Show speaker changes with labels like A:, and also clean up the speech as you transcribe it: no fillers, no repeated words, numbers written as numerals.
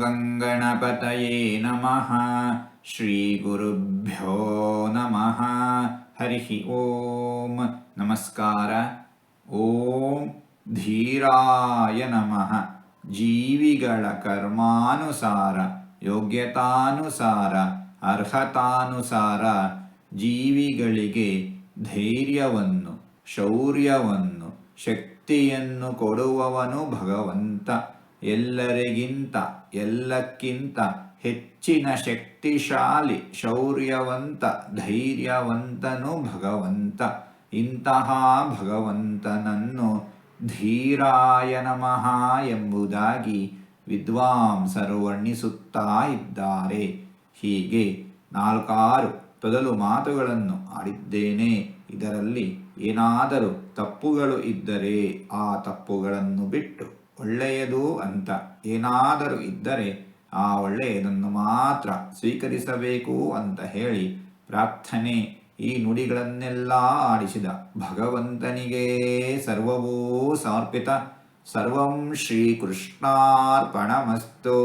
A: ಗಂಗಣಪತಯೇ ನಮಃ. ಶ್ರೀ ಗುರುಭ್ಯೋ ನಮಃ. ಹರಿ ಓಂ. ನಮಸ್ಕಾರ. ಓಂ ಧೀರಾಯ ನಮಃ. ಜೀವಿಗಳ ಕರ್ಮಾನುಸಾರ, ಯೋಗ್ಯತಾನುಸಾರ, ಅರ್ಹತಾನುಸಾರ ಜೀವಿಗಳಿಗೆ ಧೈರ್ಯವನ್ನು, ಶೌರ್ಯವನ್ನು, ಶಕ್ತಿಯನ್ನು ಕೊಡುವವನು ಭಗವಂತ. ಎಲ್ಲರಿಗಿಂತ ಎಲ್ಲಕ್ಕಿಂತ ಹೆಚ್ಚಿನ ಶಕ್ತಿಶಾಲಿ, ಶೌರ್ಯವಂತ, ಧೈರ್ಯವಂತನು ಭಗವಂತ. ಇಂತಹ ಭಗವಂತನನ್ನು ಧೀರಾಯ ನಮಃ ಎಂಬುದಾಗಿ ವಿದ್ವಾಂಸರು ವರ್ಣಿಸುತ್ತಾ ಇದ್ದಾರೆ. ಹೀಗೆ 4 ತೊದಲು ಮಾತುಗಳನ್ನು ಆಡಿದ್ದೇನೆ. ಇದರಲ್ಲಿ ಏನಾದರೂ ತಪ್ಪುಗಳು ಇದ್ದರೆ ಆ ತಪ್ಪುಗಳನ್ನು ಬಿಟ್ಟು ಒಳ್ಳೆಯದು ಅಂತ ಏನಾದರೂ ಇದ್ದರೆ ಆ ಒಳ್ಳೆಯದನ್ನು ಮಾತ್ರ ಸ್ವೀಕರಿಸಬೇಕು ಅಂತ ಹೇಳಿ ಪ್ರಾರ್ಥನೆ. ಈ ನುಡಿಗಳನ್ನೆಲ್ಲ ಆಡಿಸಿದ ಭಗವಂತನಿಗೇ ಸರ್ವವೂ ಸಮರ್ಪಿತ. ಸರ್ವಂ ಶ್ರೀಕೃಷ್ಣಾರ್ಪಣಮಸ್ತು.